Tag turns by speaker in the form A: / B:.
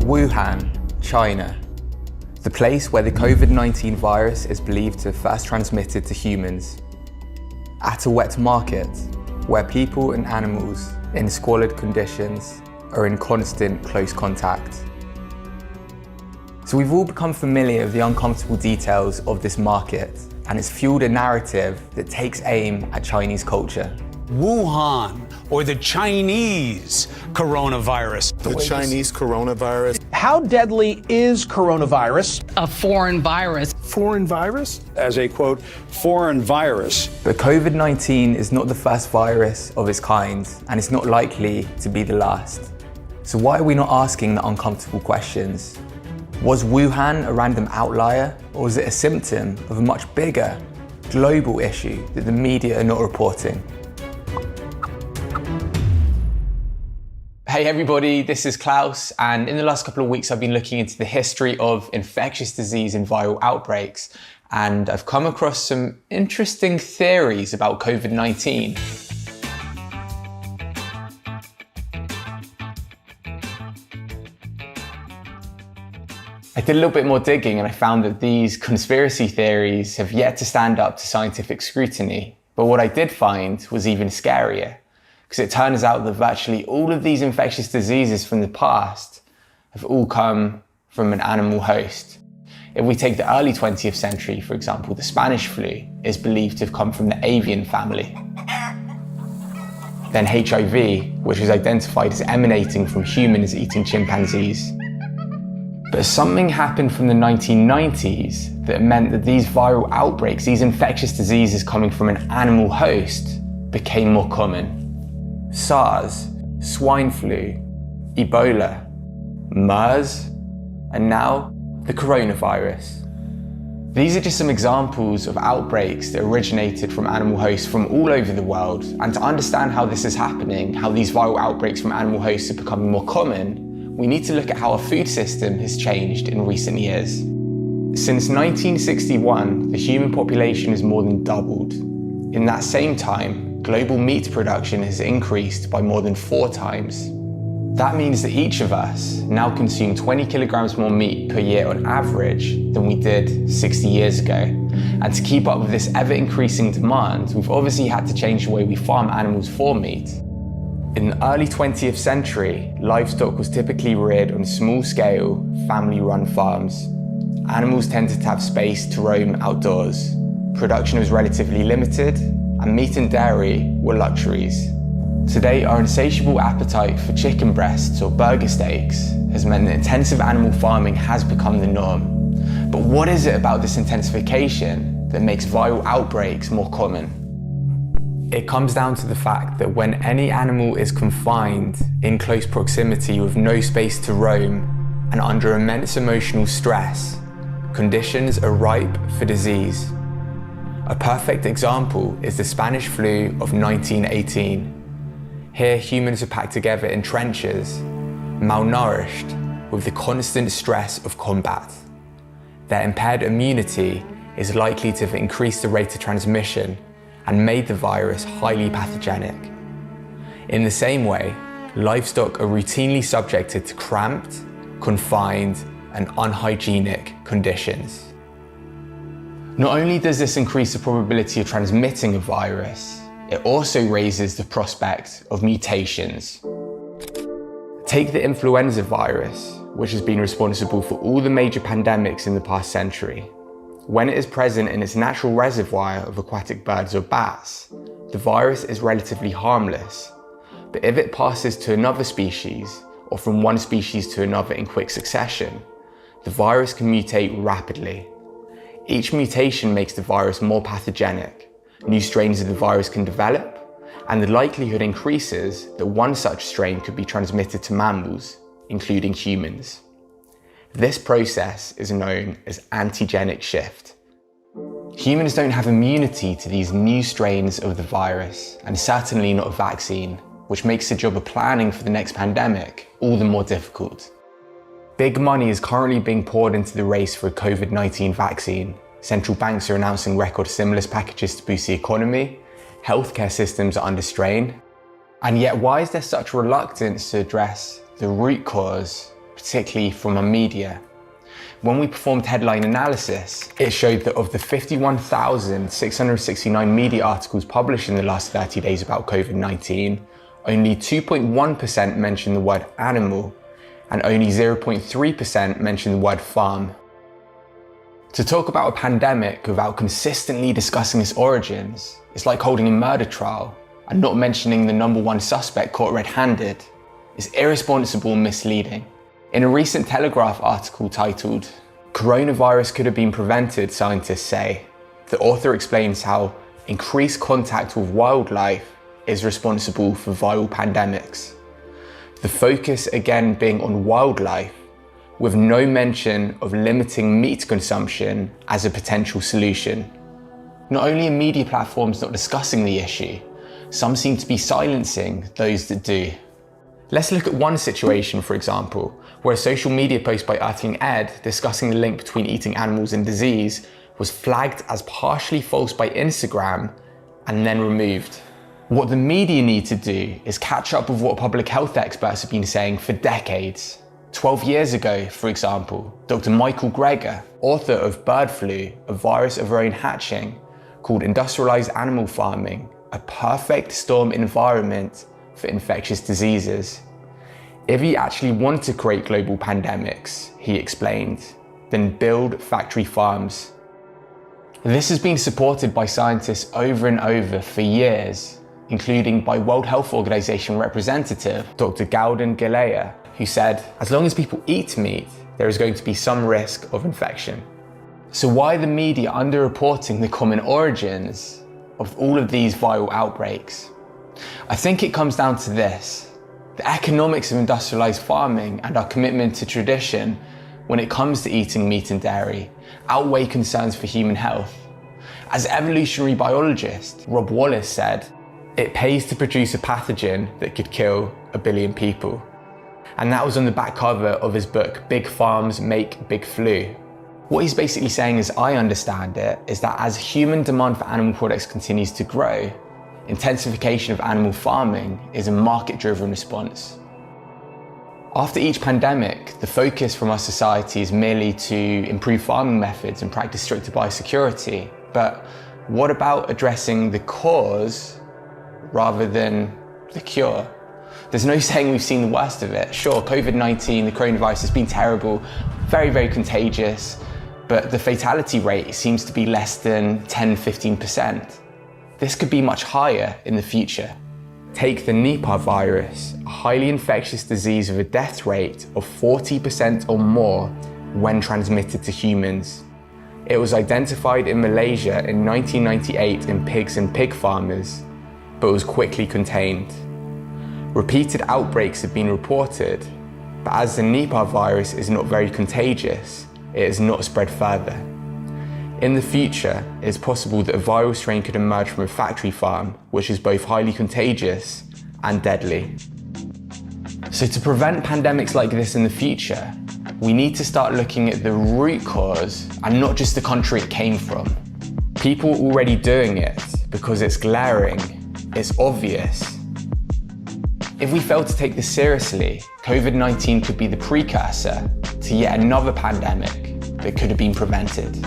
A: Wuhan, China, the place where the COVID-19 virus is believed to have first transmitted to humans. At a wet market, where people and animals in squalid conditions are in constant close contact. So we've all become familiar with the uncomfortable details of this market, and it's fueled a narrative that takes aim at Chinese culture.
B: Wuhan, or the Chinese coronavirus.
C: The Chinese coronavirus.
D: How deadly is coronavirus?
E: A foreign virus.
C: Foreign virus?
B: As a, quote, foreign virus.
A: But COVID-19 is not the first virus of its kind, and it's not likely to be the last. So why are we not asking the uncomfortable questions? Was Wuhan a random outlier, or was it a symptom of a much bigger, global issue that the media are not reporting? Hey everybody, this is Klaus, and in the last couple of weeks I've been looking into the history of infectious disease and viral outbreaks, and I've come across some interesting theories about COVID-19. I did a little bit more digging and I found that these conspiracy theories have yet to stand up to scientific scrutiny. But what I did find was even scarier, because it turns out that virtually all of these infectious diseases from the past have all come from an animal host. If we take the early 20th century, for example, the Spanish flu is believed to have come from the avian family. Then HIV, which was identified as emanating from humans eating chimpanzees. But something happened from the 1990s that meant that these viral outbreaks, these infectious diseases coming from an animal host, became more common. SARS, swine flu, Ebola, MERS, and now the coronavirus. These are just some examples of outbreaks that originated from animal hosts from all over the world. And to understand how this is happening, how these viral outbreaks from animal hosts are becoming more common, we need to look at how our food system has changed in recent years. Since 1961, the human population has more than doubled. In that same time, global meat production has increased by more than 4 times. That means that each of us now consume 20 kilograms more meat per year on average than we did 60 years ago. And to keep up with this ever-increasing demand, we've obviously had to change the way we farm animals for meat. In the early 20th century, livestock was typically reared on small-scale, family-run farms. Animals tended to have space to roam outdoors. Production was relatively limited, and meat and dairy were luxuries. Today, our insatiable appetite for chicken breasts or burger steaks has meant that intensive animal farming has become the norm. But what is it about this intensification that makes viral outbreaks more common? It comes down to the fact that when any animal is confined in close proximity with no space to roam and under immense emotional stress, conditions are ripe for disease. A perfect example is the Spanish flu of 1918. Here, humans are packed together in trenches, malnourished, with the constant stress of combat. Their impaired immunity is likely to have increased the rate of transmission and made the virus highly pathogenic. In the same way, livestock are routinely subjected to cramped, confined, and unhygienic conditions. Not only does this increase the probability of transmitting a virus, it also raises the prospect of mutations. Take the influenza virus, which has been responsible for all the major pandemics in the past century. When it is present in its natural reservoir of aquatic birds or bats, the virus is relatively harmless. But if it passes to another species, or from one species to another in quick succession, the virus can mutate rapidly. Each mutation makes the virus more pathogenic. New strains of the virus can develop, and the likelihood increases that one such strain could be transmitted to mammals, including humans. This process is known as antigenic shift. Humans don't have immunity to these new strains of the virus, and certainly not a vaccine, which makes the job of planning for the next pandemic all the more difficult. Big money is currently being poured into the race for a COVID-19 vaccine. Central banks are announcing record stimulus packages to boost the economy. Healthcare systems are under strain. And yet, why is there such reluctance to address the root cause particularly from our media. When we performed headline analysis, it showed that of the 51,669 media articles published in the last 30 days about COVID-19, only 2.1% mentioned the word animal, and only 0.3% mentioned the word farm. To talk about a pandemic without consistently discussing its origins is like holding a murder trial and not mentioning the number one suspect caught red-handed. Is irresponsible and misleading. In a recent Telegraph article titled, "Coronavirus Could Have Been Prevented," scientists say, the author explains how increased contact with wildlife is responsible for viral pandemics. The focus again being on wildlife, with no mention of limiting meat consumption as a potential solution. Not only are media platforms not discussing the issue, some seem to be silencing those that do. Let's look at one situation, for example, where a social media post by Earthling Ed discussing the link between eating animals and disease was flagged as partially false by Instagram and then removed. What the media need to do is catch up with what public health experts have been saying for decades. 12 years ago, for example, Dr. Michael Greger, author of Bird Flu, a virus of our own hatching, called industrialized animal farming a perfect storm environment for infectious diseases. If you actually want to create global pandemics, he explained, then build factory farms. This has been supported by scientists over and over for years, including by World Health Organization representative Dr. Gauden Galea, who said, as long as people eat meat, there is going to be some risk of infection. So why are the media underreporting the common origins of all of these viral outbreaks? I think it comes down to this. The economics of industrialized farming and our commitment to tradition when it comes to eating meat and dairy outweigh concerns for human health. As evolutionary biologist Rob Wallace said, it pays to produce a pathogen that could kill 1 billion people. And that was on the back cover of his book, Big Farms Make Big Flu. What he's basically saying, as I understand it, is that as human demand for animal products continues to grow, intensification of animal farming is a market-driven response. After each pandemic, the focus from our society is merely to improve farming methods and practice stricter biosecurity. But what about addressing the cause rather than the cure? There's no saying we've seen the worst of it. Sure, COVID-19, the coronavirus has been terrible, very, very contagious, but the fatality rate seems to be less than 10-15%. This could be much higher in the future. Take the Nipah virus, a highly infectious disease with a death rate of 40% or more when transmitted to humans. It was identified in Malaysia in 1998 in pigs and pig farmers, but was quickly contained. Repeated outbreaks have been reported, but as the Nipah virus is not very contagious, it has not spread further. In the future, it is possible that a viral strain could emerge from a factory farm, which is both highly contagious and deadly. So to prevent pandemics like this in the future, we need to start looking at the root cause and not just the country it came from. People are already doing it because it's glaring, it's obvious. If we fail to take this seriously, COVID-19 could be the precursor to yet another pandemic that could have been prevented.